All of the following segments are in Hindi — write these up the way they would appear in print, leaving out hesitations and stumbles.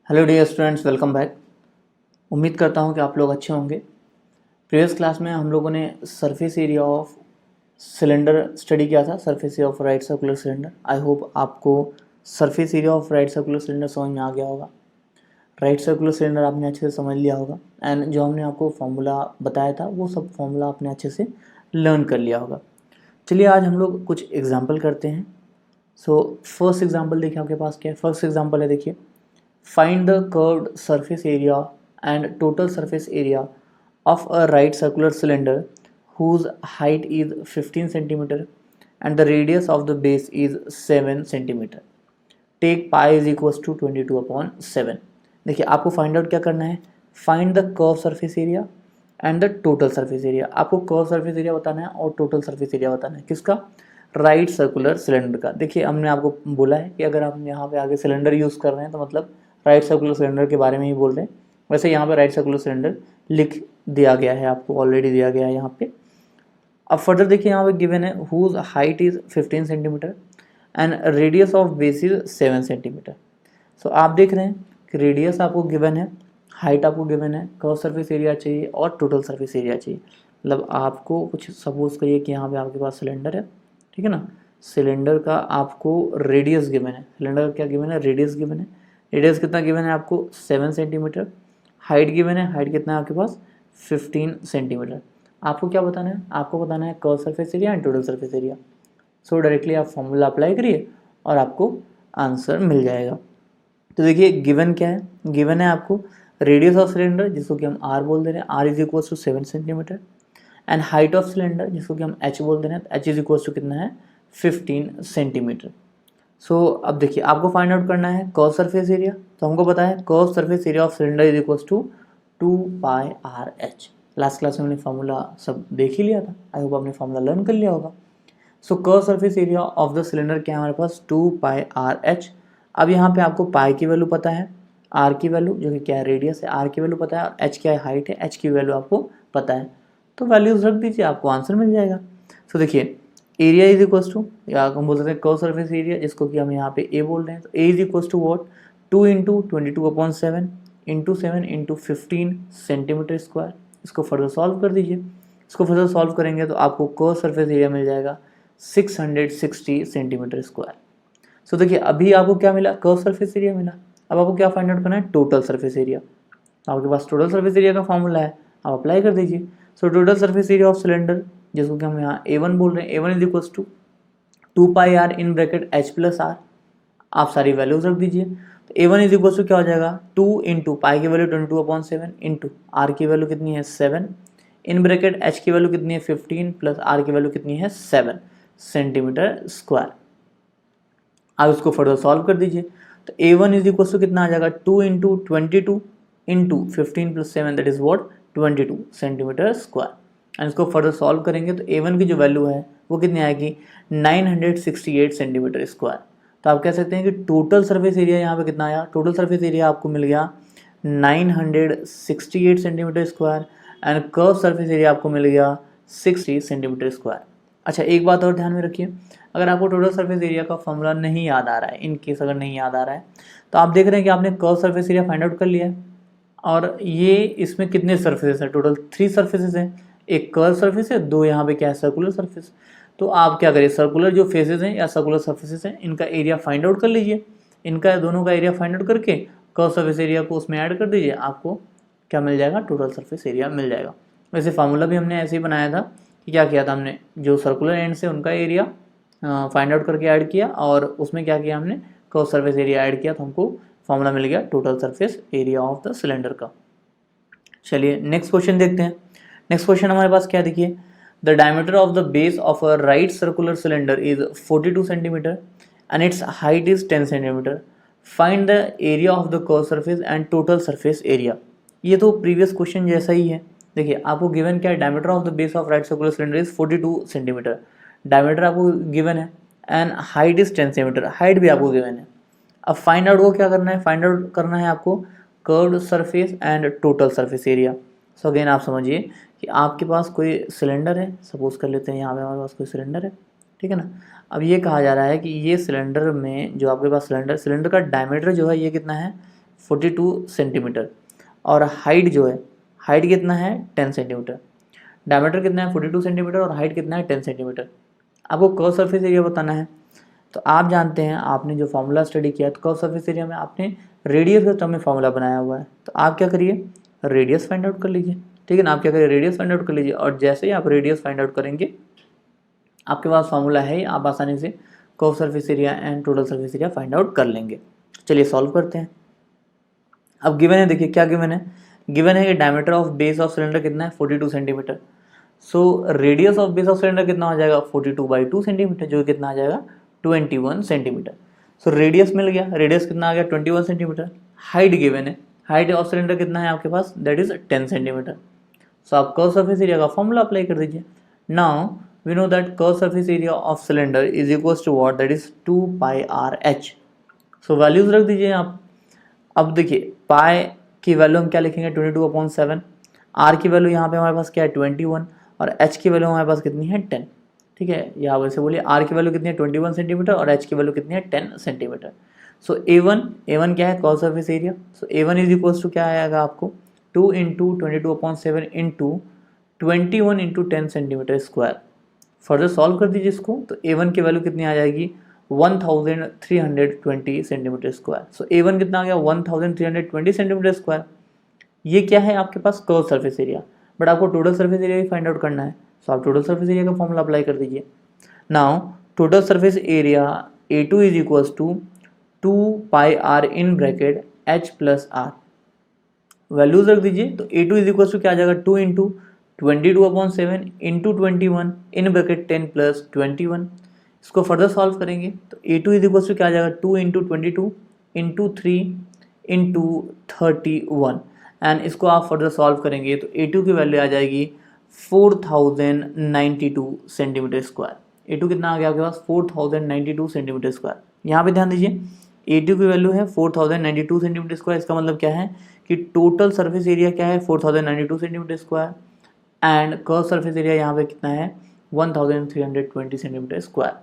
Hello dear students, welcome back. उम्मीद करता हूँ कि आप लोग अच्छे होंगे। प्रीवियस क्लास में हम लोगों ने surface area of cylinder study किया था, surface area of right circular cylinder. I hope आपको surface area of right circular cylinder समझ में आ गया होगा। राइट सर्कुलर सिलेंडर आपने अच्छे से समझ लिया होगा एंड जो हमने आपको फॉर्मूला बताया था वो सब फॉर्मूला आपने अच्छे से लर्न कर लिया होगा। चलिए आज हम लोग कुछ एग्जाम्पल करते हैं। सो फर्स्ट एग्जाम्पल देखिए आपके पास क्या है। फर्स्ट एग्जाम्पल है, देखिए, find the curved surface area and total surface area of a right circular cylinder whose height is 15 centimeter and the radius of the base is 7 centimeter. Take pi is equals to 22/7. देखिए आपको फाइंड आउट क्या करना है, find the curve surface area and the total surface area. आपको कर्व सरफेस एरिया बताना है और टोटल सरफेस एरिया बताना है। किसका? राइट सर्कुलर सिलेंडर का। देखिए हमने आपको बोला है कि अगर आप यहाँ पे आगे सिलेंडर यूज़ कर रहे हैं तो मतलब राइट सर्कुलर सिलेंडर के बारे में ही बोल रहे हैं। वैसे यहाँ पे राइट सर्कुलर सिलेंडर लिख दिया गया है, आपको ऑलरेडी दिया गया है यहाँ पे। अब फर्दर देखिए यहाँ पे गिवन है whose height is 15 centimetre and radius of base is 7 centimetre. So आप देख रहे हैं कि रेडियस आपको गिवन है, हाइट आपको गिवन है, कर्व सरफेस एरिया चाहिए और टोटल सरफेस एरिया चाहिए। मतलब आपको कुछ सपोज करिए कि यहाँ पे आपके पास सिलेंडर है, ठीक है ना। सिलेंडर का आपको रेडियस गिवन है, सिलेंडर का क्या गिवन है, रेडियस गिवन है। रेडियस कितना गिवन है आपको, 7 सेंटीमीटर। हाइट गिवन है, हाइट कितना है आपके पास, 15 सेंटीमीटर। आपको क्या बताना है, आपको बताना है curve surface area and total surface area. So directly आप फॉर्मूला अप्लाई करिए और आपको आंसर मिल जाएगा। तो देखिए गिवन क्या है, गिवन है आपको रेडियस ऑफ सिलेंडर जिसको कि हम आर बोल दे रहे हैं, R is equal to 7 centimetre and height of cylinder जिसको कि हम एच बोल दे रहे हैं, तो एच इज इक्वल टू कितना है, 15 सेंटीमीटर। सो अब देखिए आपको फाइंड आउट करना है कर्व सरफेस एरिया। तो हमको पता है curve surface area of cylinder is equal to 2πRh। Last class में हमने फार्मूला सब देख ही लिया था, आई होप आपने फार्मूला लर्न कर लिया होगा। So curve surface area of the cylinder क्या है हमारे पास, 2πRh। अब यहाँ पे आपको पाई की वैल्यू पता है, आर की वैल्यू जो कि क्या है रेडियस है, आर की वैल्यू पता है और एच क्या है हाइट है, एच की वैल्यू आपको पता है। तो वैल्यूज रख दीजिए, आपको आंसर मिल जाएगा। सो देखिए एरिया इज इक्वल टू, या हम बोल सकते हैं कर्व सरफेस एरिया जिसको कि हम यहाँ पे ए बोल रहे हैं, तो A is equal to what, 2 into 22/7 into 7 into 15 centimetre square. इसको फर्दर सॉल्व कर दीजिए। इसको फर्दर सॉल्व करेंगे तो आपको कर्व सरफेस एरिया मिल जाएगा 660 सेंटीमीटर स्क्वायर। सो देखिए अभी आपको क्या मिला, कर्व सरफेस एरिया मिला। अब आपको क्या फाइंड आउट करना है, टोटल सरफेस एरिया। आपके पास टोटल सरफेस एरिया का फॉर्मूला है, आप अप्लाई कर दीजिए। So total surface area of cylinder जिसको कि हम यहाँ A1 बोल रहे हैं, A1 is equal to 2πr in bracket h plus R. आप सारी वैल्यूज रख दीजिए। तो A1 इज इक्वल टू क्या हो जाएगा, 2 इंटू पाई की वैल्यू 22/7 इंटू आर की वैल्यू कितनी है 7 इन ब्रैकेट h की वैल्यू कितनी है 15 प्लस आर की वैल्यू कितनी है 7 सेंटीमीटर स्क्वायर। आप इसको फर्दर सॉल्व कर दीजिए। तो A1 इज इक्वल टू कितना आ जाएगा, 2 into 22 into 15 plus 7 that is what 22 centimetre square. And इसको फर्दर सॉल्व करेंगे तो A1 की जो वैल्यू है वो कितनी आएगी, 968 सेंटीमीटर स्क्वायर। तो आप कह सकते हैं कि टोटल सरफेस एरिया यहाँ पे कितना आया, टोटल सरफेस एरिया आपको मिल गया 968 centimetre square and curve surface area आपको मिल गया 60 सेंटीमीटर स्क्वायर। अच्छा एक बात और ध्यान में रखिए, अगर आपको टोटल सरफेस एरिया का फॉर्मूला नहीं याद आ रहा है, इन केस अगर नहीं याद आ रहा है, तो आप देख रहे हैं कि आपने curve surface area find out कर लिया है और ये इसमें कितने सरफेसेस हैं, टोटल 3 सरफेसेस हैं। एक कर्व सरफेस है, 2 यहाँ पे क्या है सर्कुलर सरफेस। तो आप क्या करिए, सर्कुलर जो फेसेस हैं या सर्कुलर सरफेसेस हैं इनका एरिया फाइंड आउट कर लीजिए। इनका दोनों का एरिया फाइंड आउट करके कर्व सरफेस एरिया को उसमें ऐड कर दीजिए, आपको क्या मिल जाएगा, टोटल सरफेस एरिया मिल जाएगा। वैसे फार्मूला भी हमने ऐसे ही बनाया था कि क्या किया था हमने, जो सर्कुलर एंड से उनका एरिया फाइंड आउट करके ऐड किया और उसमें क्या किया हमने, कर्व सरफेस एरिया ऐड किया, तो हमको फार्मूला मिल गया total surface area of the cylinder का। चलिए नेक्स्ट क्वेश्चन देखते हैं। नेक्स्ट क्वेश्चन हमारे पास क्या, देखिए, the diameter of the base of a right circular cylinder is 42 centimetre and it's height is 10 centimetre. Find the area of the curve surface and total surface area. ये तो प्रीवियस क्वेश्चन जैसा ही है। देखिए आपको गिवन क्या है, diameter of the base of right circular cylinder is 42 centimetre, diameter आपको गिवन है and height is 10 centimetre, height भी आपको गिवन है। अब फाइंड आउट को क्या करना है, फाइंड आउट करना है आपको curved surface and total surface area. So again आप समझिए कि आपके पास कोई सिलेंडर है, सपोज कर लेते हैं यहाँ पे हमारे पास कोई सिलेंडर है, ठीक है ना। अब ये कहा जा रहा है कि ये सिलेंडर में जो आपके पास सिलेंडर का डायमीटर जो है ये कितना है, 42 सेंटीमीटर, और हाइट जो है, हाइट कितना है 10 सेंटीमीटर, डायमीटर कितना है 42 सेंटीमीटर और हाइट कितना है 10 सेंटीमीटर। आपको कर्व सरफेस एरिया बताना है। तो आप जानते हैं, आपने जो फॉर्मूला स्टडी किया तो कर्व सरफेस एरिया में आपने रेडियस के टर्म में फॉर्मूला बनाया हुआ है। तो आप क्या करिए, रेडियस फाइंड आउट कर लीजिए, ठीक है ना। आप क्या करिए, रेडियस फाइंड आउट कर लीजिए, और जैसे ही आप रेडियस फाइंड आउट करेंगे आपके पास फॉर्मूला है, आप आसानी से curve surface area and total surface area find out कर लेंगे। चलिए सॉल्व करते हैं। अब गिवन है, देखिए क्या गिवन है, गिवन है कि diameter of base of cylinder कितना है 42 centimetre. So radius of base of cylinder कितना हो जाएगा 42/2 सेंटीमीटर, जो कितना आ जाएगा 21 सेंटीमीटर। सो रेडियस मिल गया, रेडियस कितना आ गया 21 सेंटीमीटर। हाइट गिवन है, हाइट ऑफ सिलेंडर कितना है आपके पास, दैट इज 10 सेंटीमीटर। सो आप कर्व सरफेस एरिया का फॉर्मूला अप्लाई कर दीजिए। Now we know that curve surface area of cylinder is equals to what, that is 2πr/h। So values रख दीजिए आप। अब देखिए पाई की वैल्यू हम क्या लिखेंगे 22/7, आर की वैल्यू यहाँ पे हमारे पास क्या है 21, और एच की वैल्यू हमारे पास कितनी है 10, ठीक है। यहाँ वैसे बोलिए आर की वैल्यू कितनी है 21 सेंटीमीटर और एच की वैल्यू कितनी है 10 सेंटीमीटर। सो A1 क्या है curve surface area. So A1 is equals to क्या आएगा आपको 2 × 22/7 × 21 × 10 सेंटीमीटर स्क्वायर। फर्दर सॉल्व कर दीजिए इसको, तो A1 की वैल्यू कितनी आ जाएगी 1320 सेंटीमीटर स्क्वायर। सो A1 कितना आ गया 1320 सेंटीमीटर स्क्वायर। ये क्या है आपके पास कर्व सरफेस एरिया, बट आपको टोटल सरफेस एरिया भी फाइंड आउट करना है। सो आप टोटल सरफेस एरिया का फॉर्मूला अप्लाई कर दीजिए। Now total surface area A2 is equals to 2πr in bracket h + r। Values रख दीजिए, तो A2 इज इक्वल्स टू क्या आ जाएगा 2 × 22/7 × 21 इन ब्रैकेट 10 + 21। इसको फर्दर सॉल्व करेंगे तो A2 इज इक्वल्स टू क्या आ जाएगा 2 × 22 × 3 × 31, एंड इसको आप फर्दर सॉल्व करेंगे तो A2 की वैल्यू आ जाएगी 4092 सेंटीमीटर स्क्वायर। A2 कितना आ गया आपके पास 4092 सेंटीमीटर स्क्वायर। यहाँ पे ध्यान दीजिए A2 की वैल्यू है 4092 सेंटीमीटर स्क्वायर। इसका मतलब क्या है कि टोटल सरफेस एरिया क्या है 4092 centimetre square, and curve surface area यहाँ पे कितना है 1320 सेंटीमीटर स्क्वायर।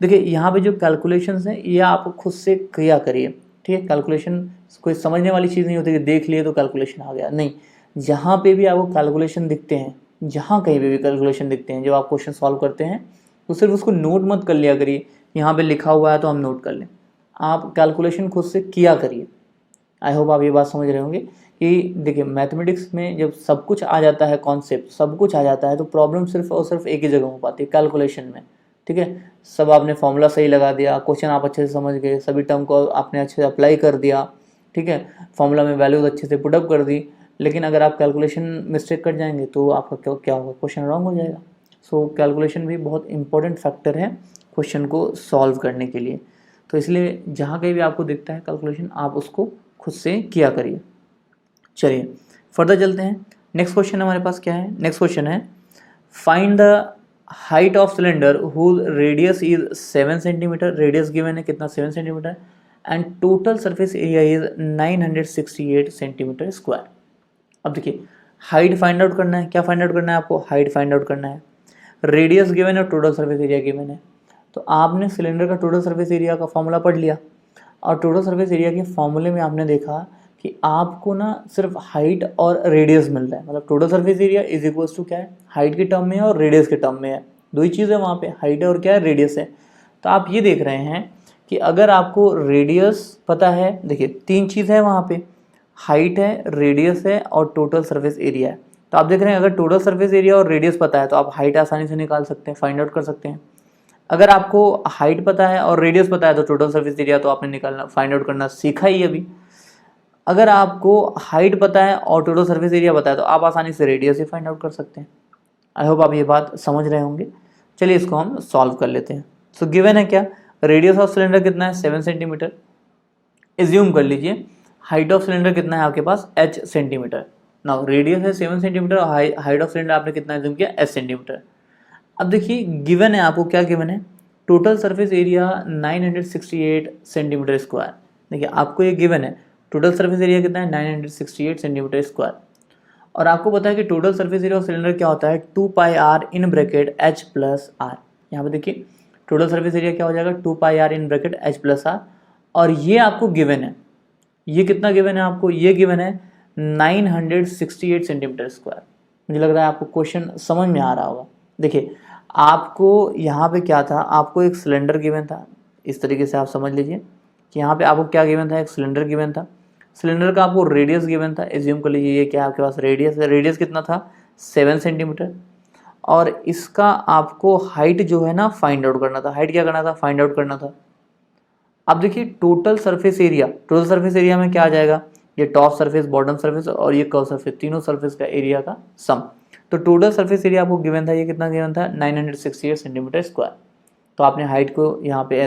देखिए यहाँ पे जो कैलकुलेशंस हैं ये आप खुद से किया करिए, ठीक है। कैलकुलेशन कोई समझने वाली चीज़ नहीं होती कि देख लिए तो कैलकुलेशन आ गया, नहीं। जहाँ पे भी आपको कैलकुलेशन दिखते हैं, जहाँ कहीं पे भी कैलकुलेशन दिखते हैं, जब आप क्वेश्चन सॉल्व करते हैं तो सिर्फ उसको नोट मत कर लिया करिए, यहाँ पे लिखा हुआ है तो हम नोट कर लें। आप कैलकुलेशन खुद से किया करिए। आई होप आप ये बात समझ रहे होंगे कि देखिए मैथमेटिक्स में जब सब कुछ आ जाता है, कॉन्सेप्ट सब कुछ आ जाता है, तो प्रॉब्लम सिर्फ और सिर्फ एक ही जगह हो पाती है, कैलकुलेशन में, ठीक है। सब आपने फॉर्मूला सही लगा दिया, क्वेश्चन आप अच्छे से समझ गए, सभी टर्म को आपने अच्छे से अप्लाई कर दिया, ठीक है, फॉर्मूला में वैल्यूज अच्छे से पुटअप कर दी, लेकिन अगर आप कैलकुलेशन मिस्टेक कर जाएंगे तो आपका क्या होगा, क्वेश्चन रॉन्ग हो जाएगा। सो कैलकुलेशन भी बहुत इंपॉर्टेंट फैक्टर है क्वेश्चन को सॉल्व करने के लिए। तो इसलिए जहाँ कहीं भी आपको दिखता है कैलकुलेशन, आप उसको खुद से किया करिए। चलिए फर्दर चलते हैं। नेक्स्ट क्वेश्चन हमारे पास क्या है, नेक्स्ट क्वेश्चन है find the height of cylinder whose radius is 7 centimetre. Radius given है कितना 7 centimetre, and total surface area is 968 centimetre square. अब देखिए हाइट फाइंड आउट करना है, क्या फाइंड आउट करना है आपको, हाइट फाइंड आउट करना है। रेडियस गिवन है और टोटल सरफेस एरिया गिवन है, तो आपने सिलेंडर का टोटल सरफेस एरिया का फॉर्मूला पढ़ लिया, और टोटल सरफेस एरिया के फॉर्मूले में आपने देखा कि आपको ना सिर्फ हाइट और रेडियस मिल रहा है। मतलब total surface area is equals to क्या है, हाइट के टर्म में है और रेडियस के टर्म में है, दो ही चीज़ है वहाँ पे, हाइट है और क्या है रेडियस है। तो आप ये देख रहे हैं कि अगर आपको रेडियस पता है, देखिए तीन चीज़ है वहाँ पे, हाइट है, रेडियस है और टोटल सरफेस एरिया है। तो आप देख रहे हैं अगर टोटल सरफेस एरिया और रेडियस पता है तो आप हाइट आसानी से निकाल सकते हैं, फाइंड आउट कर सकते हैं। अगर आपको हाइट पता है और रेडियस पता है तो टोटल सरफेस एरिया तो आपने निकालना, फाइंड आउट करना सीखा ही अभी। अगर आपको हाइट पता है और टोटल सरफेस एरिया पता है तो आप आसानी से रेडियस ही फाइंड आउट कर सकते हैं। आई होप आप ये बात समझ रहे होंगे। चलिए इसको हम सॉल्व कर लेते हैं। सो गिवन है क्या, रेडियस ऑफ सिलेंडर कितना है 7 सेंटीमीटर। एज्यूम कर लीजिए हाइट ऑफ सिलेंडर कितना है आपके पास h सेंटीमीटर। नाउ रेडियस है 7 सेंटीमीटर और हाइट ऑफ सिलेंडर आपने कितना एज्यूम किया h सेंटीमीटर। अब देखिए गिवन है आपको क्या गिवन है, total surface area 968 centimetre square. देखिए आपको ये गिवन है टोटल सरफेस एरिया कितना है 968 सेंटीमीटर स्क्वायर, और आपको पता है कि total surface area of cylinder क्या होता है 2πr in bracket h + r। यहाँ पे देखिए टोटल सरफेस एरिया क्या हो जाएगा 2πr in bracket h + r, और ये आपको गिवन है, ये कितना गिवन है आपको, ये गिवन है 968 सेंटीमीटर स्क्वायर। मुझे लग रहा है आपको क्वेश्चन समझ में आ रहा होगा। देखिए आपको यहाँ पे क्या था, आपको एक सिलेंडर गिवन था, इस तरीके से आप समझ लीजिए कि यहाँ पे आपको क्या गिवन था, एक सिलेंडर गिवन था। सिलेंडर का आपको रेडियस गिवन था, एज्यूम कर लीजिए ये क्या आपके पास रेडियस है, रेडियस कितना था 7 सेंटीमीटर। और इसका आपको हाइट जो है ना फाइंड आउट करना था। हाइट क्या करना था, फाइंड आउट करना था। अब देखिए total surface area, total surface area में क्या आ जाएगा, ये टॉप सरफेस, बॉटम सरफेस और ये कर्व सरफेस, तीनों सरफेस का एरिया का सम। तो टोटल सरफेस एरिया आपको गिवन था, ये कितना गिवन था 968 सेंटीमीटर स्क्वायर। तो आपने हाइट को यहाँ पे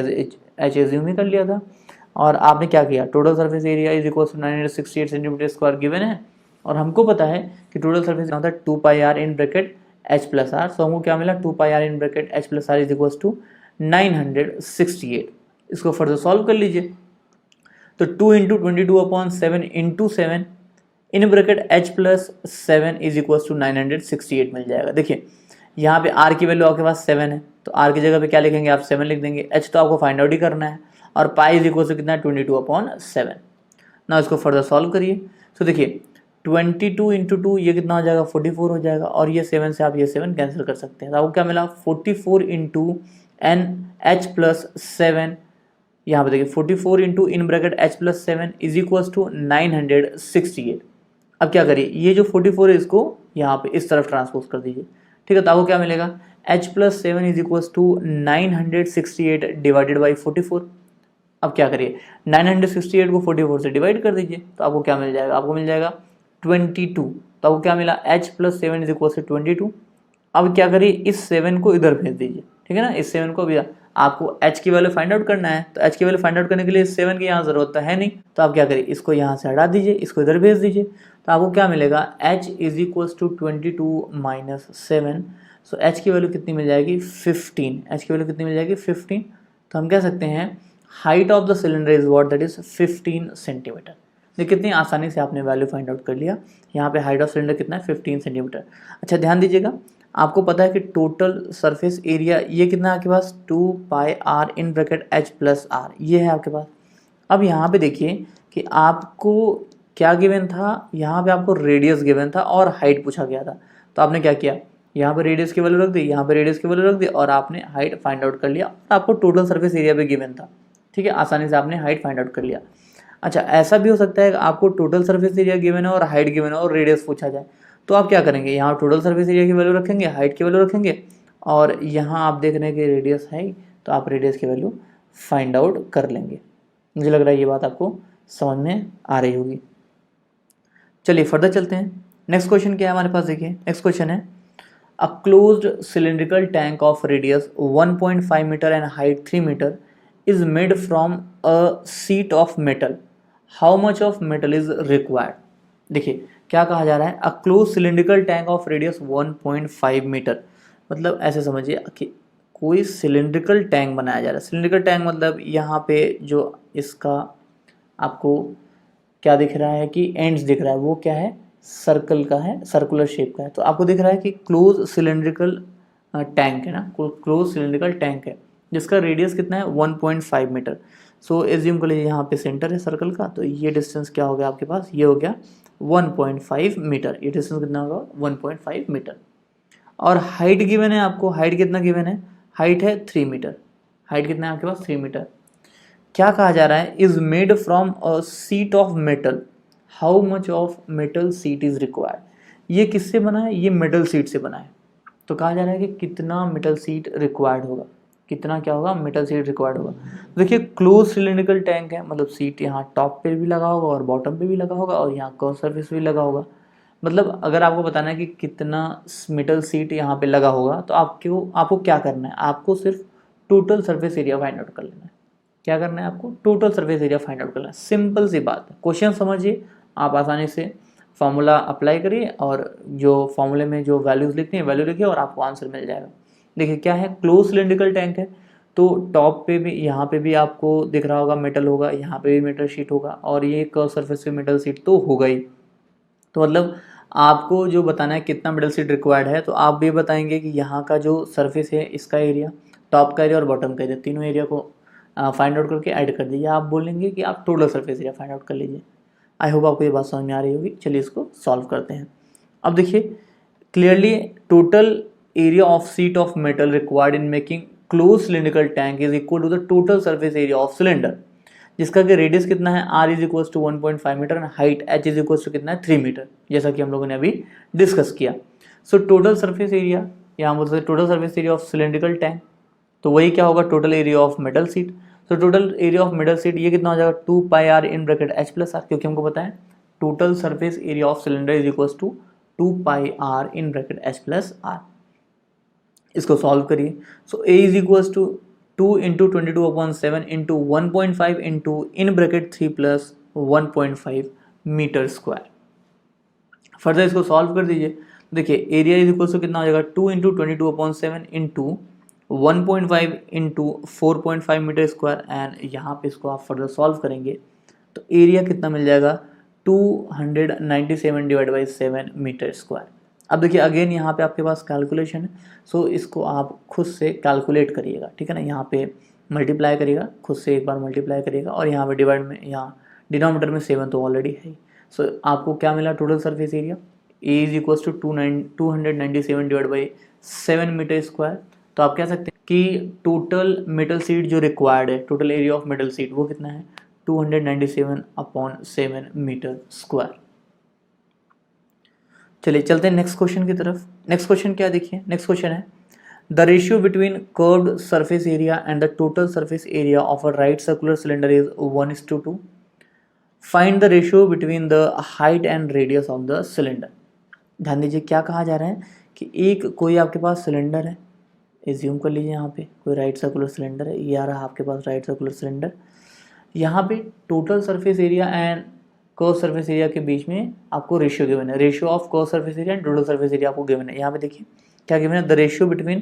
एच एज्यूम ही कर लिया था और आपने क्या किया, total surface area is equal to 968 centimetre square given है और हमको पता है कि टोटल सरफेस होता है 2 pi R in bracket H plus R. So हमको क्या मिला, 2 pi R in bracket H plus R is equal to 968। इसको फर्दर सॉल्व कर लीजिए तो 2 into 22/7 into 7 in bracket h plus 7 is equal to 968 मिल जाएगा। देखिए यहाँ पे r की वैल्यू आपके पास 7 है तो r की जगह पे क्या लिखेंगे आप 7 लिख देंगे। h तो आपको फाइंड आउट ही करना है और पाई इज इक्वल टू कितना है 22/7। ना इसको फर्दर सॉल्व करिए तो देखिए 22 इंटू 2 ये कितना हो जाएगा 44 हो जाएगा और ये 7 से आप ये 7 कैंसिल कर सकते हैं। तो आपको क्या मिला 44 इंटू एन एच प्लस 7, यहाँ पे देखिए 44 into in bracket H plus 7 is equal to 968। अब क्या करिए, ये जो 44 है इसको यहाँ पे इस तरफ ट्रांसपोज कर दीजिए, ठीक है। तो आपको क्या मिलेगा h plus 7 is equal to 968 divided by 44। अब क्या करिए 968 को 44 से डिवाइड कर दीजिए तो आपको क्या मिल जाएगा, आपको मिल जाएगा 22। तो आपको क्या मिला h plus 7 is equal to 22। अब क्या करिए इस 7 को इधर भेज दीजिए, ठीक है ना। इस 7 को भी आपको h की वैल्यू फाइंड आउट करना है तो h की वैल्यू फाइंड आउट करने के लिए इस 7 की यहाँ ज़रूरत तो है नहीं, तो आप क्या करिए इसको यहाँ से हटा दीजिए, इसको इधर भेज दीजिए तो आपको क्या मिलेगा h is equal to 22 minus 7। So h की वैल्यू कितनी मिल जाएगी 15। h की वैल्यू कितनी मिल जाएगी 15। तो हम कह सकते हैं height of the cylinder is what, that is 15 centimetre. देखिए कितनी आसानी से आपने वैल्यू फाइंड आउट कर लिया। यहाँ पे हाइट ऑफ सिलेंडर कितना है 15 सेंटीमीटर। अच्छा ध्यान दीजिएगा, आपको पता है कि टोटल सरफेस एरिया ये कितना है आपके पास 2 pi R in bracket H plus R, ये है आपके पास। अब यहाँ पे देखिए कि आपको क्या गिवन था, यहाँ पे आपको रेडियस गिवन था और हाइट पूछा गया था। तो आपने क्या किया, यहाँ पे रेडियस की वैल्यू रख दी, यहाँ पे रेडियस की वैल्यू रख दी और आपने हाइट फाइंड आउट कर लिया और आपको टोटल सरफेस एरिया भी गिवन था, ठीक है। आसानी से आपने हाइट फाइंड आउट कर लिया। अच्छा ऐसा भी हो सकता है कि आपको टोटल सरफेस एरिया गिवन है और हाइट गिवन है और रेडियस पूछा जाए, तो आप क्या करेंगे, यहाँ टोटल सरफेस एरिया की वैल्यू रखेंगे, हाइट की वैल्यू रखेंगे और यहाँ आप देख रहे हैं कि रेडियस है तो आप रेडियस की वैल्यू फाइंड आउट कर लेंगे। मुझे लग रहा है ये बात आपको समझ में आ रही होगी। चलिए फर्दर चलते हैं। नेक्स्ट क्वेश्चन क्या है हमारे पास, देखिए नेक्स्ट क्वेश्चन है a closed cylindrical tank of radius 1.5 metre and height 3 metre is made from a sheet of metal, how much of metal is required. देखिए क्या कहा जा रहा है, a close cylindrical tank of radius 1.5 metre, मतलब ऐसे समझिए कि कोई सिलिंड्रिकल टैंक बनाया जा रहा है। सिलिंड्रिकल टैंक मतलब यहाँ पे जो इसका आपको क्या दिख रहा है कि एंड्स दिख रहा है वो क्या है, सर्कल का है, सर्कुलर शेप का है। तो आपको दिख रहा है कि क्लोज सिलिंड्रिकल टैंक है ना, क्लोज सिलिंड्रिकल टैंक है जिसका रेडियस कितना है 1.5 मीटर। सो एज्यूम कर लीजिए यहाँ पे सेंटर है सर्कल का, तो ये डिस्टेंस क्या हो गया आपके पास, ये हो गया 1.5 मीटर। ये डिस्टेंस कितना होगा 1.5 मीटर। और हाइट गिवन है आपको, हाइट कितना गिवन है, हाइट है 3 मीटर। हाइट कितना है आपके पास 3 मीटर। क्या कहा जा रहा है, is made from a sheet of metal, how much of metal sheet is required. ये किससे बना है, ये मेटल शीट से बना है। तो कहा जा रहा है कि कितना मेटल शीट रिक्वायर्ड होगा, कितना क्या होगा मेटल शीट रिक्वायर्ड होगा। देखिए क्लोज सिलिंड्रिकल टैंक है मतलब सीट यहाँ टॉप पे भी लगा होगा और बॉटम पे भी लगा होगा और यहाँ कर्व सरफेस भी लगा होगा। मतलब अगर आपको बताना है कि कितना मेटल सीट यहाँ पे लगा होगा तो आपको क्या करना है, आपको सिर्फ total surface area find out कर लेना है। क्या करना है आपको, total surface area find out करना है। सिंपल सी बात है, क्वेश्चन समझिए, आप आसानी से फार्मूला अप्लाई करिए और जो फार्मूले में जो वैल्यूज लिखते हैं वैल्यू लिखिए और आपको आंसर मिल जाएगा। देखिए क्या है, क्लोज सिलिंड्रिकल टैंक है तो टॉप पे भी यहाँ पे भी आपको दिख रहा होगा मेटल होगा, यहाँ पे भी मेटल शीट होगा और ये कर्व सरफेस पे मेटल शीट तो होगा ही। तो मतलब आपको जो बताना है कितना मेटल शीट रिक्वायर्ड है, तो आप भी बताएंगे कि यहाँ का जो सरफेस है इसका एरिया, टॉप का एरिया और बॉटम का एरिया, तीनों एरिया को फाइंड आउट करके ऐड कर दीजिए। आप बोलेंगे कि आप total surface area find out कर लीजिए। आई होप आपको ये बात समझ में आ रही होगी। चलिए इसको सॉल्व करते हैं। अब देखिए clearly total area of sheet of metal required in making close cylindrical tank is equal to the total surface area of cylinder, जिसका कि रेडियस कितना है r is equal to 1.5 metre and height h is equal to कितना है 3 मीटर, जैसा कि हम लोगों ने अभी डिस्कस किया। सो टोटल सरफेस एरिया, यहाँ बोलते हैं total surface area of cylindrical tank, तो वही क्या होगा total area of metal sheet. तो total area of metal sheet ये कितना हो जाएगा 2 pi r in bracket h plus r, क्योंकि हमको पता है total surface area of cylinder is equal to 2 pi r in bracket h plus r। इसको सॉल्व करिए। So a is equal to 2 into 22/7 into 1.5 into in bracket 3 plus 1.5 metre square. Further इसको सॉल्व कर दीजिए। देखिए एरिया इज इक्वल टू कितना हो जाएगा 2 into 22/7 into 1.5 into 4.5 metre square and यहाँ पे इसको आप फर्दर सॉल्व करेंगे तो एरिया कितना मिल जाएगा 297 डिवाइड बाई 7 मीटर स्क्वायर। अब देखिए अगेन यहाँ पे आपके पास कैलकुलेशन है, सो इसको आप खुद से कैलकुलेट करिएगा, ठीक है ना। यहाँ पे मल्टीप्लाई करिएगा, खुद से एक बार मल्टीप्लाई करिएगा और यहाँ पे डिवाइड में, यहाँ डिनोमिनेटर में 7 तो ऑलरेडी है। सो आपको क्या मिला total surface area A is equal to 297 divide by 7 metre square. तो आप कह सकते हैं कि टोटल मेटल सीट जो रिक्वायर्ड है, total area of metal sheet वो कितना है 297/7 मीटर स्क्वायर। चलिए चलते हैं नेक्स्ट क्वेश्चन की तरफ। नेक्स्ट क्वेश्चन क्या देखिए, नेक्स्ट क्वेश्चन है the ratio between curved surface area and the total surface area of a right circular cylinder is 1:2। Find the ratio between the height and radius of the cylinder. ध्यान दीजिए क्या कहा जा रहा है कि एक कोई आपके पास सिलेंडर है, एज्यूम कर लीजिए यहाँ पे कोई राइट सर्कुलर सिलेंडर है, ये आ रहा आपके पास राइट सर्कुलर सिलेंडर। यहाँ पे total surface area and curve surface area के बीच में आपको रेशियो गिवन है, ratio of curve surface area and total surface area आपको गिवन है। यहाँ पे देखिए क्या गिवन है, the ratio between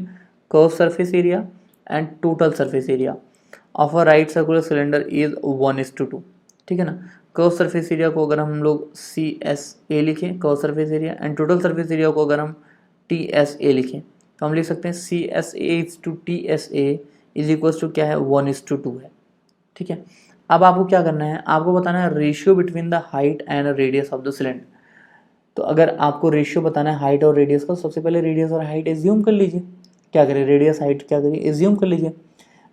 curve surface area and total surface area of a right circular cylinder is 1:2, ठीक है ना। कर्व सरफेस एरिया को अगर हम लोग CSA लिखें curve surface area and total surface area को अगर हम TSA लिखें तो हम लिख सकते हैं CSA / TSA is equal to क्या है 1:2 है, ठीक है। अब आपको क्या करना है, आपको बताना है ratio between the height and radius of the cylinder. तो अगर आपको रेशियो बताना है हाइट और रेडियस का, सबसे पहले रेडियस और हाइट एज्यूम कर लीजिए। क्या करें, रेडियस हाइट क्या करिए एज्यूम कर लीजिए।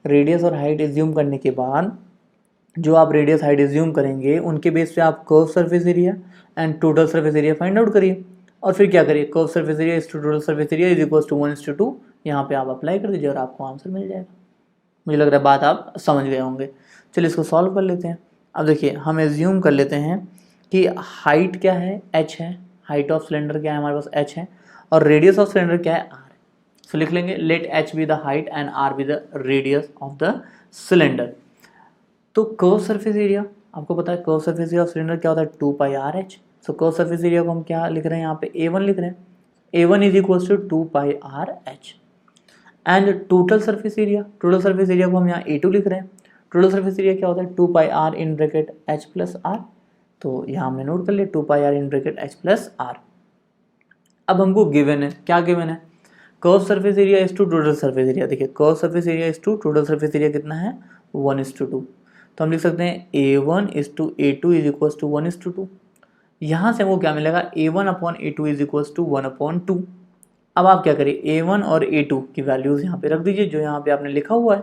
रेडियस और हाइट एज्यूम करने के बाद जो आप रेडियस हाइट एज्यूम करेंगे उनके बेस पे आप curve surface area and total surface area find out करिए और फिर क्या करिए curve surface area is to total surface area is equal to 1:2। यहाँ पे आप अप्लाई कर दीजिए और आपको आंसर मिल जाएगा। मुझे लग रहा है बात आप समझ गए होंगे। चलिए इसको सॉल्व कर लेते हैं। अब देखिए हम एज्यूम कर लेते हैं कि हाइट क्या है h है, हाइट ऑफ सिलेंडर क्या है हमारे पास h है और रेडियस ऑफ सिलेंडर क्या है r है। सो लिख लेंगे let h be the height and r be the radius of the cylinder. तो कर्व सरफेस एरिया आपको पता है curve surface area of cylinder क्या होता है 2 pi RH। So curve surface area को हम क्या लिख रहे हैं यहाँ पे A1 लिख रहे हैं, A1 is equal to 2 pi RH and total surface area, total surface area को हम यहाँ A2 लिख रहे हैं। टोटल सरफेस एरिया क्या होता है 2 pi R in bracket H plus R। तो यहाँ हमने नोट कर लिया 2 pi R in bracket H plus R। अब हमको गिवन है, क्या गिवन है, curve surface area is to total surface area. देखिए curve surface area is to total surface area कितना है 1:2। तो हम लिख सकते हैं A1 is to A2 is equal to 1:2। यहाँ से हमको क्या मिलेगा A1/A2 इज इक्वल टू 1/2। अब आप क्या करिए A1 और A2 की वैल्यूज़ यहाँ पे रख दीजिए जो यहाँ पे आपने लिखा हुआ है।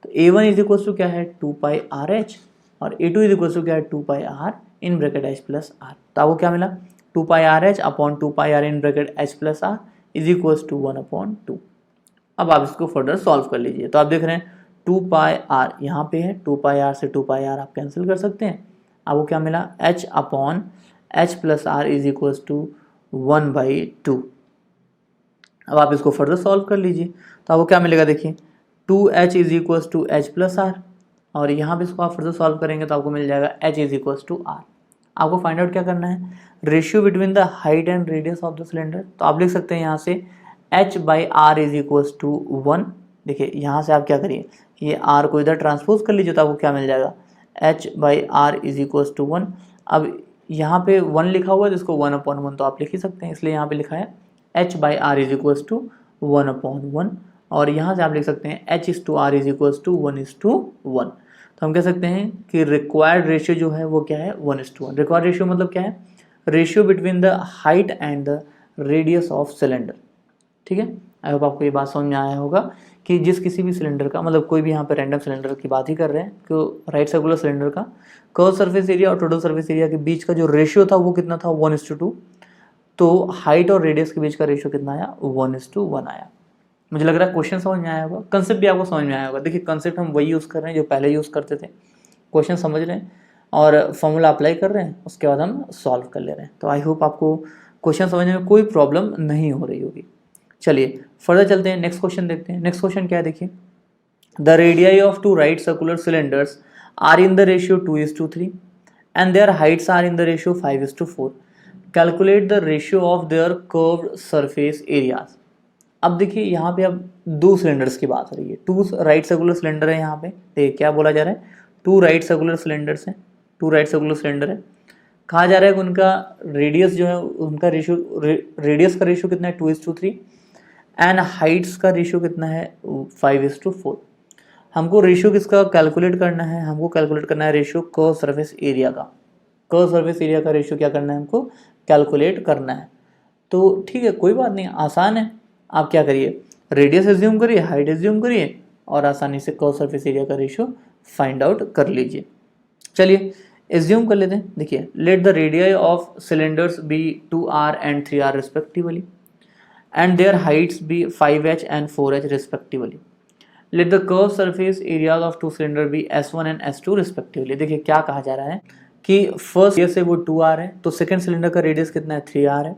तो A1 इज इक्वल टू क्या है 2 पाई RH और A2 इज इक्वल टू क्या है 2 pi R in bracket H plus R। तो आपको क्या मिला 2 pi RH upon 2 pi R in bracket H plus R is equal to 1/2। अब आप इसको फर्दर सॉल्व कर लीजिए। तो आप देख रहे हैं 2 पाई R यहाँ पे है, 2 पाई R से 2 पाई R आप कैंसिल कर सकते हैं। आपको क्या मिला H upon H plus R is equal to 1/2। अब आप इसको फर्दर सॉल्व कर लीजिए। तो आपको क्या मिलेगा देखिए 2H is equal to H plus R और यहाँ पे इसको आप फर्दर सॉल्व करेंगे तो आपको मिल जाएगा H is equal to R। आपको फाइंड आउट क्या करना है, ratio between the height and radius of the cylinder. तो आप लिख सकते हैं यहाँ से H/R इज इक्वल टू 1। देखिए यहाँ से आप क्या करिए ये R को इधर ट्रांसपोज कर लीजिए तो आपको क्या मिल जाएगा H/R इज इक्वल टू 1। अब यहाँ पे 1 लिखा हुआ है तो इसको 1/1 तो आप लिख ही सकते हैं, इसलिए यहाँ पे लिखा है H/R इज इक्वल टू 1/1 और यहाँ से आप लिख सकते हैं H/R इज इक्वल्स टू 1:1। तो हम कह सकते हैं कि रिक्वायर्ड रेशियो जो है वो क्या है 1:1। रिक्वायर्ड रेशियो मतलब क्या है, ratio between the height and the radius of cylinder. ठीक है, आई होप आपको ये बात समझ में आया होगा कि जिस किसी भी सिलेंडर का, मतलब कोई भी यहाँ पे रैंडम सिलेंडर की बात ही कर रहे हैं, तो राइट सर्कुलर सिलेंडर का कर्व सरफेस एरिया और टोटल सरफेस एरिया के बीच का जो रेशियो था वो कितना था 1:2। तो हाइट और रेडियस के बीच का रेशियो कितना आया 1:1 आया। मुझे लग रहा है क्वेश्चन समझ में आया होगा, कंसेप्ट भी आपको समझ में आया होगा। देखिए कंसेप्ट हम वही यूज़ कर रहे हैं जो पहले यूज़ करते थे, क्वेश्चन समझ रहे हैं और फॉर्मूला अप्लाई कर रहे हैं, उसके बाद हम सॉल्व कर ले रहे हैं। तो आई होप आपको क्वेश्चन समझने में कोई प्रॉब्लम नहीं हो रही होगी। चलिए फर्दर चलते हैं, नेक्स्ट क्वेश्चन देखते हैं। नेक्स्ट क्वेश्चन क्या है, देखिए the radii of two right circular cylinders are in the ratio 2:3 and their heights are in the ratio 5:4। Calculate the ratio of their curved surface areas. अब देखिए यहाँ पे अब दो सिलेंडर्स की बात हो रही है, टू राइट सर्कुलर सिलेंडर है। यहाँ पे देखिए क्या बोला जा रहा है, टू राइट सर्कुलर सिलेंडर्स हैं, टू राइट सर्कुलर सिलेंडर है। कहा जा रहा है कि उनका रेडियस जो है, उनका रेशियो, रेडियस का रेशियो कितना है 2:3 एंड हाइट्स का रेशियो कितना है 5:4। हमको रेशियो किसका कैलकुलेट करना है, हमको कैलकुलेट करना है रेशियो कर्व सरफेस एरिया का। कर्व सरफेस एरिया का रेशियो क्या करना है, हमको कैलकुलेट करना है। तो ठीक है, कोई बात नहीं, आसान है। आप क्या करिए, रेडियस एज्यूम करिए, हाइट एज्यूम करिए और आसानी से कर्व सरफेस एरिया का रेशियो फाइंड आउट कर लीजिए। चलिए एज्यूम कर लेते हैं। देखिए let the radii of cylinders be 2R and 3R respectively and their heights be 5H and 4H respectively. Let the curved surface areas of two cylinders be S1 and S2 respectively. देखिए क्या कहा जा रहा है कि फर्स्ट रेडियस है वो 2R है, तो सेकंड सिलेंडर का रेडियस कितना है 3R है।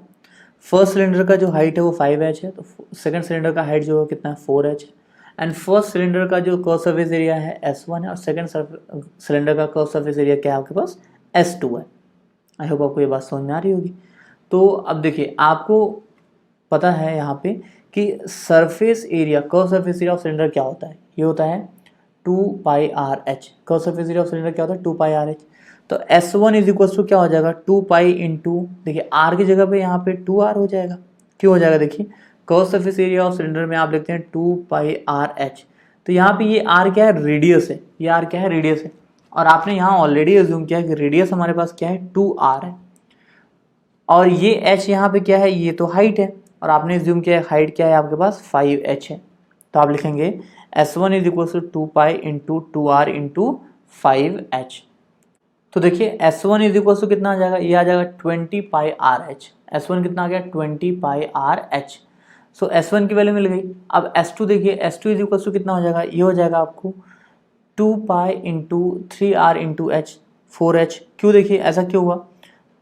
फर्स्ट सिलेंडर का जो हाइट है वो 5H है, तो सेकंड सिलेंडर का हाइट जो है कितना है 4H है। एंड फर्स्ट सिलेंडर का जो कर्व सरफेस एरिया है S1 है और सेकंड सिलेंडर का कर्व सरफेस एरिया क्या है आपके पास S2 है। आई होप आपको ये बात समझ में आ रही होगी। तो अब देखिए आपको पता है यहाँ पे कि surface area, curve surface area of cylinder क्या होता है, ये होता है 2πRH। Curve surface area of cylinder क्या होता है 2πRH। तो S1 इज इक्वल टू क्या हो जाएगा 2π इंटू, देखिए R की जगह पे यहाँ पे 2R हो जाएगा। क्यों हो जाएगा, देखिए curve surface area of cylinder में आप लिखते हैं 2πRH, तो यहाँ पे ये R क्या है रेडियस है, ये R क्या है रेडियस है। और आपने यहाँ ऑलरेडी एज्यूम किया कि रेडियस हमारे पास क्या है 2R है और ये H यहाँ पे क्या है, ये तो हाइट है और आपने एज्यूम किया हाइट क्या है आपके पास 5H है। तो आप लिखेंगे S1 is equal to 2π into 2R into 5H। तो देखिए S1 इज इक्वल टू कितना आ जाएगा, ये आ जाएगा 20πRH। S1 कितना आ गया 20πRH। सो S1 की वैल्यू मिल गई। अब S2 देखिए, S2 इज इक्वल टू कितना हो जाएगा, ये हो जाएगा आपको 2π into 3R into H 4H। क्यों, देखिए ऐसा क्यों हुआ,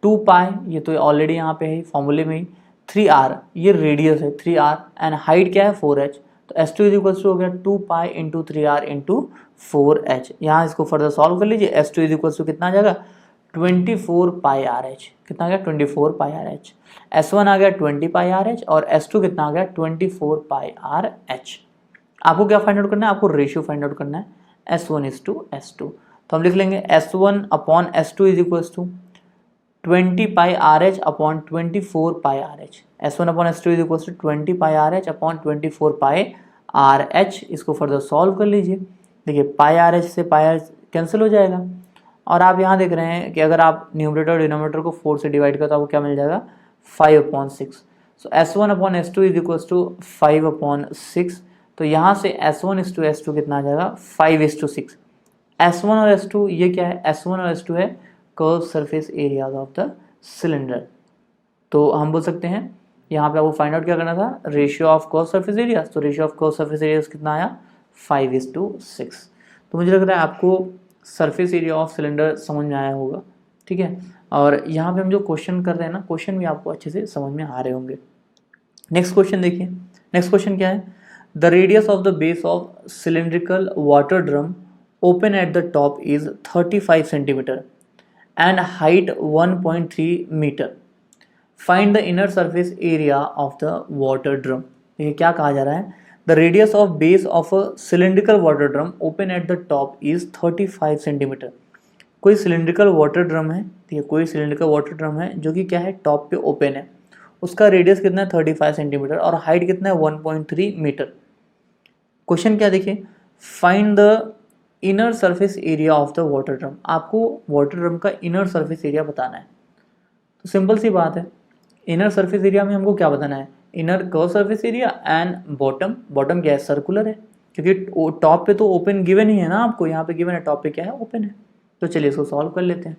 2π ये तो ऑलरेडी यहाँ पे है फॉर्मूले में ही, 3R ये रेडियस है 3R एंड हाइट क्या है 4H। तो S2 इज इक्वल टू हो गया 2π इंटू 3R इंटू 4H। यहाँ इसको फर्दर सॉल्व कर लीजिए। S2 इज इक्वल टू कितना आ जाएगा 24πRH। कितना आ गया 24πRH। S1 आ गया 20πRH और S2 कितना आ गया 24πRH। आपको क्या फाइंड आउट करना है, आपको रेशियो फाइंड आउट करना है S1:S2। तो हम लिख लेंगे S1 upon S2 is equal to 20πRH upon 24πRH। S1 upon S2 is equal to 20πRH upon 24πRH। इसको फर्दर सॉल्व कर लीजिए। देखिए πRH से πRH कैंसिल हो जाएगा और आप यहाँ देख रहे हैं कि अगर आप न्यूमरेटर और डिनोमिनेटर को 4 से डिवाइड करें तो आपको क्या मिल जाएगा 5/6। So S1 upon S2 is equal to 5/6। तो यहाँ से S1:S2 कितना आ जाएगा 5:6। S1 और S2 ये क्या है, S1 और S2 है curve surface areas of the cylinder. तो हम बोल सकते हैं यहाँ पे आपको फाइंड आउट क्या करना था, ratio of curve surface areas. तो ratio of curve surface areas कितना आया 5:6। तो मुझे लग रहा है आपको सरफेस एरिया ऑफ सिलेंडर समझ में आया होगा, ठीक है। और यहाँ पे हम जो क्वेश्चन कर रहे हैं ना, क्वेश्चन भी आपको अच्छे से समझ में आ रहे होंगे। नेक्स्ट क्वेश्चन देखिए, नेक्स्ट क्वेश्चन क्या है, the radius of the base of cylindrical water drum open at the top is 35 centimetre and height 1.3 meter. Find the inner surface area of the water drum. ये क्या कहा जा रहा है, the radius of base of a cylindrical water drum open at the top is 35 centimetre. कोई cylindrical water drum है, ठीक है, कोई cylindrical water drum है जो कि क्या है टॉप पे ओपन है, उसका रेडियस कितना है 35 सेंटीमीटर और हाइट कितना है 1.3 मीटर। क्वेश्चन क्या देखिए, find the inner surface area of the water drum. आपको वाटर ड्रम का इनर सरफेस एरिया बताना है। तो सिंपल सी बात है, इनर सरफेस एरिया में हमको क्या बताना है, inner curve surface area and bottom. Bottom क्या है, सर्कुलर है, क्योंकि टॉप पे तो ओपन गिवन ही है ना आपको, यहाँ पे गिवन है, टॉप पे क्या है, ओपन है। तो चलिए इसको सॉल्व कर लेते हैं।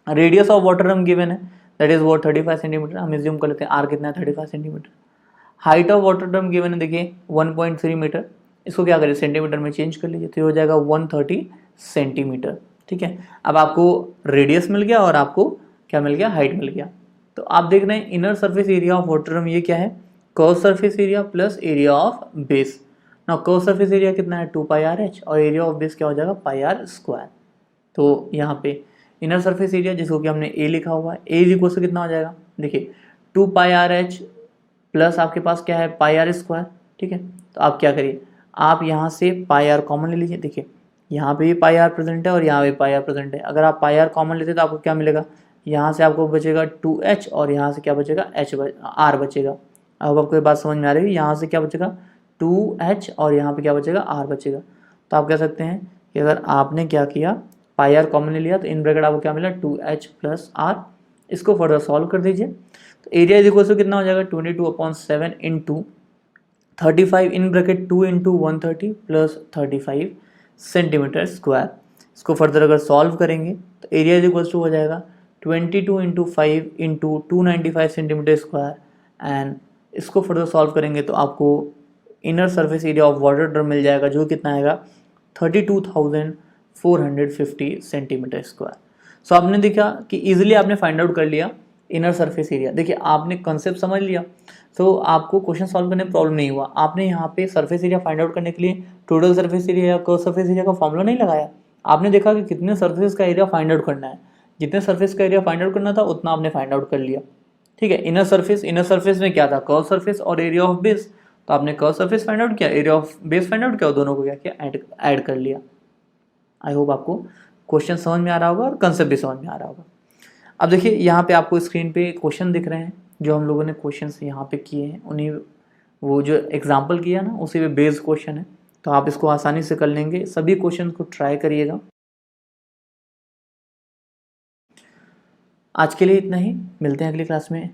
Radius of water drum given है, दैट इज वो 35 सेंटीमीटर, हम एज्यूम कर लेते हैं आर कितना है, 35 centimetre. Height of water drum given है, देखिए 1.3 मीटर, इसको क्या करिए सेंटीमीटर में चेंज कर लीजिए, तो ये हो जाएगा 130 सेंटीमीटर। ठीक है, अब आपको रेडियस मिल गया और आपको क्या मिल गया, हाइट मिल गया। तो आप देख रहे हैं inner surface area of water drum ये क्या है, curve surface area plus area of base. ना कर्व सरफेस एरिया कितना है 2πr/h और एरिया ऑफ बेस क्या हो जाएगा πr²। तो यहाँ पे इनर सरफेस एरिया जिसको कि हमने ए लिखा हुआ है, ए इज इक्वल टू कितना हो जाएगा, देखिए 2πr/h प्लस आपके पास क्या है πr²। ठीक है, तो आप क्या करिए, आप यहाँ से πr कॉमन ले लीजिए। देखिए यहाँ पे भी πr प्रेजेंट है और यहाँ पे πr प्रेजेंट है, अगर आप πr कॉमन लेते तो आपको क्या मिलेगा, यहाँ से आपको बचेगा 2h और यहाँ से क्या बचेगा r बचेगा। अब आपको ये बात समझ में आ रही है, यहाँ से क्या बचेगा 2h और यहाँ पे क्या बचेगा r बचेगा। तो आप कह सकते हैं कि अगर आपने क्या किया πr कॉमन ले लिया तो इन ब्रैकेट आपको क्या मिला 2h प्लस r। इसको फर्दर सॉल्व कर दीजिए, तो एरिया इज इक्वल टू कितना हो जाएगा 22/7 into 35 in bracket 2 into 130 plus 35 centimetre square. इसको फर्दर अगर सॉल्व करेंगे तो एरिया इज इक्वल टू हो जाएगा 22 into 5 into 295 centimetre square. And इसको फर्दर सॉल्व करेंगे तो आपको inner surface area of water drum मिल जाएगा, जो कितना आएगा 32,450 सेंटीमीटर स्क्वायर। सो आपने देखा कि इजीली आपने फाइंड आउट कर लिया इनर सरफेस एरिया। देखिए आपने कंसेप्ट समझ लिया, तो आपको क्वेश्चन सॉल्व करने में प्रॉब्लम नहीं हुआ। आपने यहाँ पे सरफेस एरिया फाइंड आउट करने के लिए टोटल सरफेस एरिया या कर्व सरफेस एरिया का फॉर्मूला नहीं लगाया, आपने देखा कि कितने सरफेस का एरिया फाइंड आउट करना है, जितने सरफेस का एरिया फाइंड आउट करना था उतना आपने फाइंड आउट कर लिया। ठीक है, इनर सरफेस में क्या था, कर्व सरफेस और एरिया ऑफ बेस, तो आपने कर्व सरफेस फाइंड आउट किया, area of base find out किया और दोनों को क्या किया, ऐड कर लिया। आई होप आपको क्वेश्चन समझ में आ रहा होगा और कंसेप्ट भी समझ में आ रहा होगा। अब देखिए यहाँ पे आपको स्क्रीन पे क्वेश्चन दिख रहे हैं, जो हम लोगों ने क्वेश्चंस यहाँ पे किए हैं उन्हीं, वो जो एग्जांपल किया ना उसी पे बेस्ड क्वेश्चन है, तो आप इसको आसानी से कर लेंगे। सभी क्वेश्चन को ट्राई करिएगा। आज के लिए इतना ही, मिलते हैं अगली क्लास में।